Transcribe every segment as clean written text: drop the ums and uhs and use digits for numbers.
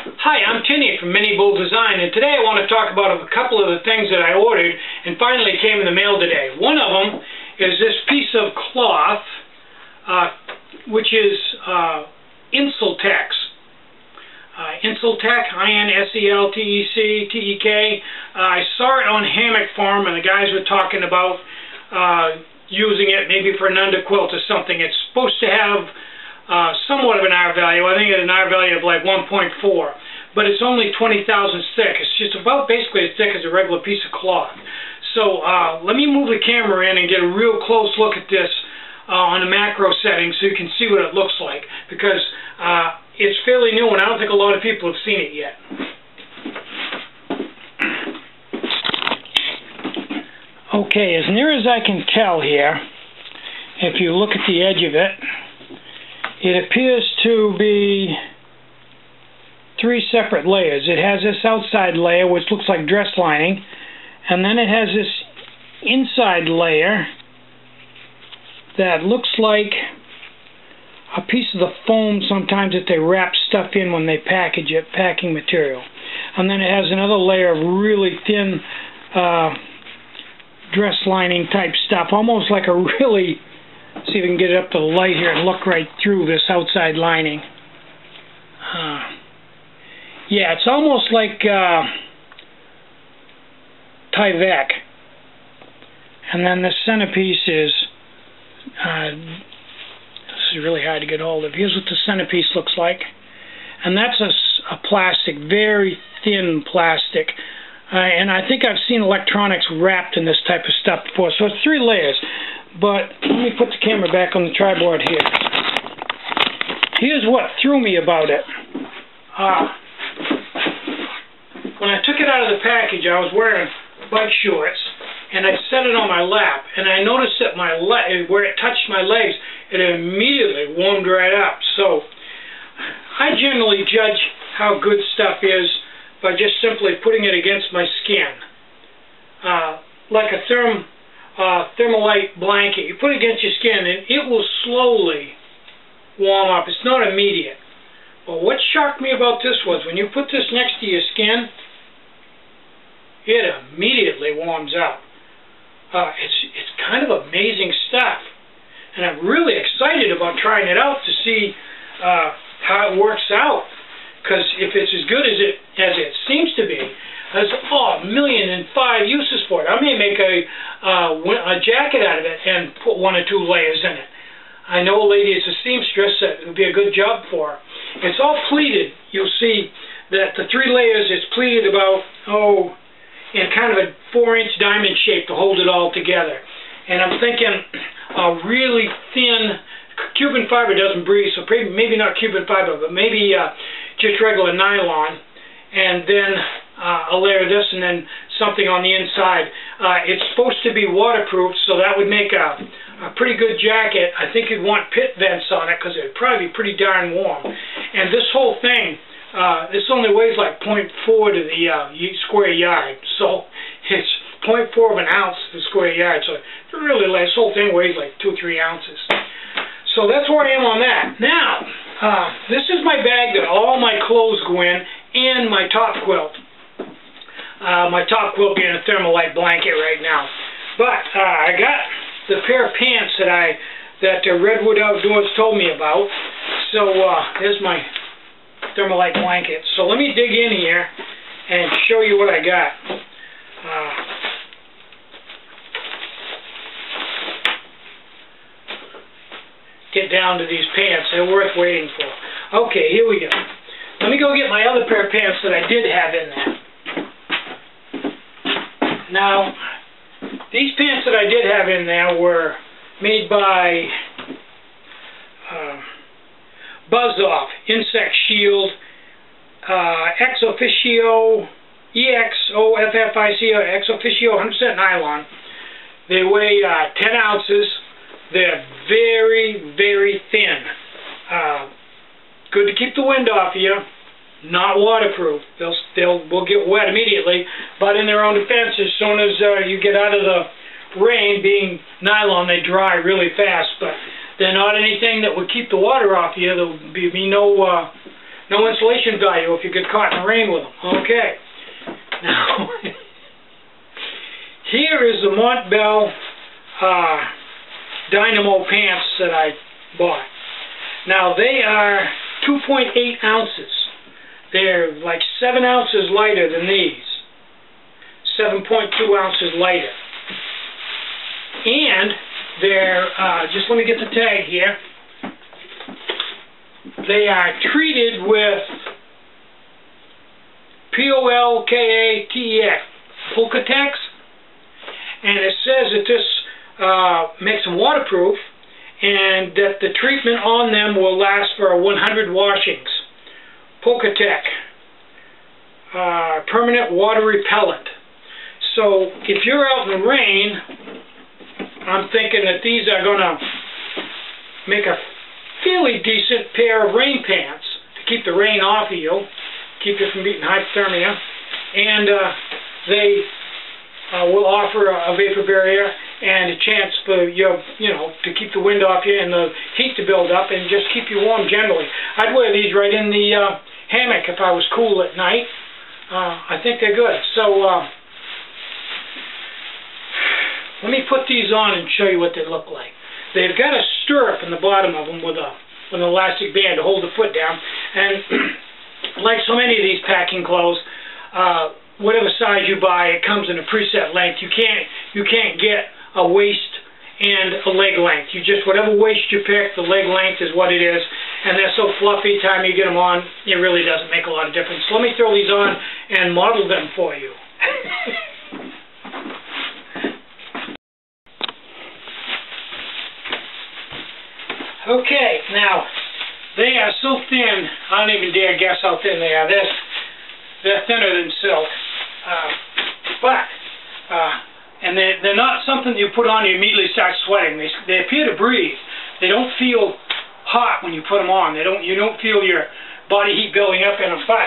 Hi, I'm Tinny from Mini Bull Design, and today I want to talk about a couple of the things that I ordered and finally came in the mail today. One of them is this piece of cloth, which is Insultec. Insultec, I-N-S-E-L-T-E-C-T-E-K. I saw it on Hammock Farm, and the guys were talking about using it maybe for an underquilt or something. It's supposed to have somewhat of an R value. I think it's an R value of like 1.4, but it's only 20,000 thick. It's just about basically as thick as a regular piece of cloth. So let me move the camera in and get a real close look at this on the macro setting so you can see what it looks like, because it's fairly new and I don't think a lot of people have seen it yet. Okay, as near as I can tell here, if you look at the edge of it, it appears to be three separate layers. It has this outside layer which looks like dress lining, and then it has this inside layer that looks like a piece of the foam sometimes that they wrap stuff in when they package it, packing material. And then it has another layer of really thin dress lining type stuff, almost like a really, see if we can get it up to the light here and look right through this outside lining. Yeah, it's almost like Tyvek. And then the centerpiece is, this is really hard to get hold of. Here's what the centerpiece looks like. And that's a plastic, very thin plastic. And I think I've seen electronics wrapped in this type of stuff before. So it's three layers. But let me put the camera back on the tripod here. Here's what threw me about it. When I took it out of the package, I was wearing bike shorts, and I set it on my lap, and I noticed that my leg, where it touched my legs, it immediately warmed right up. So I generally judge how good stuff is by just simply putting it against my skin, like a thermalite blanket. You put it against your skin and it will slowly warm up. It's not immediate. But what shocked me about this was when you put this next to your skin, it immediately warms up. It's kind of amazing stuff. And I'm really excited about trying it out to see how it works out. Because if it's as good as it seems to be, there's $1,005,000 uses for it. I may make a jacket out of it and put 1 or 2 layers in it. I know a lady is a seamstress that would be a good job for her. It's all pleated. You'll see that the 3 layers is pleated about, in kind of a 4-inch diamond shape to hold it all together. And I'm thinking a really thin, Cuban fiber doesn't breathe, so maybe not Cuban fiber, but maybe just regular nylon. And then a layer of this and then something on the inside. It's supposed to be waterproof, so that would make a pretty good jacket. I think you'd want pit vents on it because it would probably be pretty darn warm. And this whole thing, this only weighs like 0.4 to the square yard. So it's 0.4 of an ounce to the square yard. So it's really light. This whole thing weighs like 2 or 3 ounces. So that's where I am on that. Now, this is my bag that all my clothes go in and my top quilt. My top quilt being a thermalite blanket right now. But I got the pair of pants that Redwood Outdoors told me about. So there's my thermalite blanket. So let me dig in here and show you what I got. Get down to these pants. They're worth waiting for. Okay, here we go. Let me go get my other pair of pants that I did have in there. Now, these pants that I did have in there were made by Buzz-Off, Insect Shield, Ex Officio, E-X-O-F-F-I-C-O, Ex Officio 100% nylon. They weigh 10 ounces. They're very, very thin. Good to keep the wind off of you. Not waterproof. Will get wet immediately, but in their own defense, as soon as you get out of the rain, being nylon, they dry really fast. But they're not anything that would keep the water off you. There'll be no no insulation value if you get caught in the rain with them. Okay. Now, here is the Montbell Dynamo pants that I bought. Now, they are 2.8 ounces. They're like 7 ounces lighter than these. 7.2 ounces lighter. And they're, just let me get the tag here. They are treated with Polkatex, Polkatex, and it says that this makes them waterproof and that the treatment on them will last for 100 washings. Polkatex, permanent water repellent. So if you're out in the rain, I'm thinking that these are going to make a fairly decent pair of rain pants to keep the rain off of you, keep you from getting hypothermia, and they will offer a vapor barrier and a chance for you know, to keep the wind off you and the heat to build up and just keep you warm generally. I'd wear these right in the hammock if I was cool at night. I think they're good. So let me put these on and show you what they look like. They've got a stirrup in the bottom of them with an elastic band to hold the foot down. And like so many of these packing clothes, whatever size you buy, it comes in a preset length. You can't get a waist and a leg length. You just, whatever waist you pick, the leg length is what it is. And they're so fluffy, time you get them on, it really doesn't make a lot of difference. So let me throw these on and model them for you. Okay, now, they are so thin, I don't even dare guess how thin they are. They're thinner than silk. And they're not something you put on and you immediately start sweating. They appear to breathe. They don't feel hot when you put them on. You don't feel your body heat building up in them, but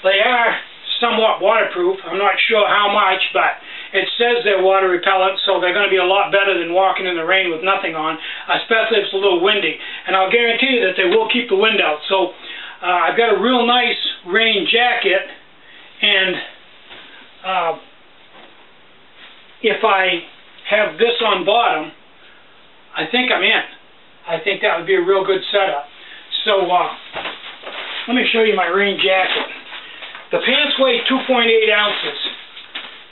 they are somewhat waterproof. I'm not sure how much, but it says they're water repellent, so they're going to be a lot better than walking in the rain with nothing on, especially if it's a little windy. And I'll guarantee you that they will keep the wind out. So I've got a real nice rain jacket, and if I have this on bottom, I think I'm in. I think that would be a real good setup. So let me show you my rain jacket. The pants weigh 2.8 ounces.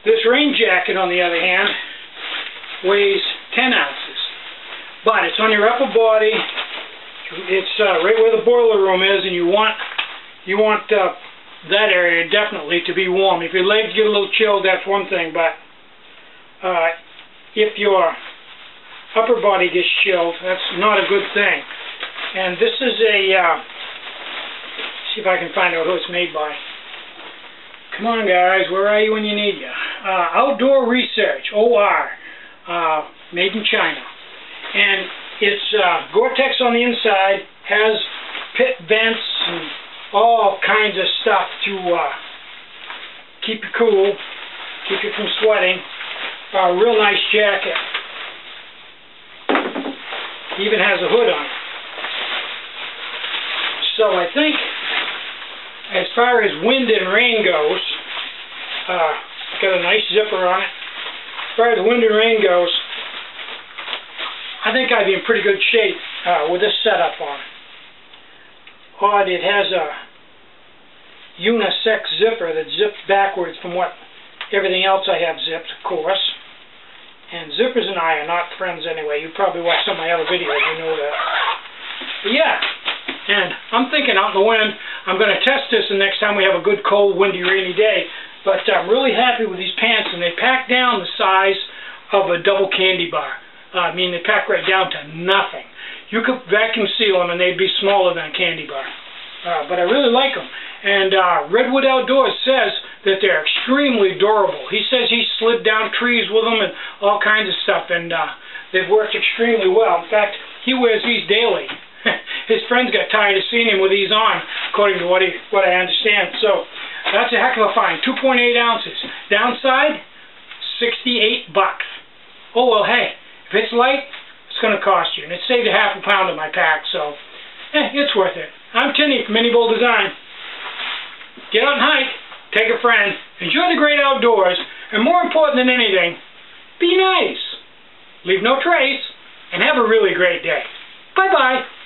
This rain jacket, on the other hand, weighs 10 ounces. But it's on your upper body. It's right where the boiler room is, and you want that area definitely to be warm. If your legs get a little chilled, that's one thing, but if your upper body gets chilled, that's not a good thing. And this is a, see if I can find out who it's made by. Come on, guys, where are you when you need you? Outdoor Research, OR, made in China. And it's Gore-Tex on the inside, has pit vents and all kinds of stuff to keep you cool, keep you from sweating. Real nice jacket. Even has a hood on it. So I think, as far as wind and rain goes, got a nice zipper on it. As far as wind and rain goes, I think I'd be in pretty good shape with this setup on. Odd, it has a unisex zipper that zips backwards from what everything else I have zipped, of course. And zippers and I are not friends anyway. You probably watched some of my other videos, you know that. But yeah, and I'm thinking out in the wind, I'm going to test this the next time we have a good, cold, windy, rainy day. But I'm really happy with these pants, and they pack down the size of a double candy bar. I mean, they pack right down to nothing. You could vacuum seal them, and they'd be smaller than a candy bar. But I really like them. And Redwood Outdoors says that they're extremely durable. He says he slid down trees with them and all kinds of stuff, and they've worked extremely well. In fact, he wears these daily. His friends got tired of seeing him with these on, according to what I understand. So that's a heck of a find. 2.8 ounces. Downside, $68. Oh, well, hey, if it's light, it's going to cost you. And it saved a half a pound of my pack, so it's worth it. I'm Tinny from Mini Bull Design. Get out and hike, take a friend, enjoy the great outdoors, and more important than anything, be nice. Leave no trace, and have a really great day. Bye-bye.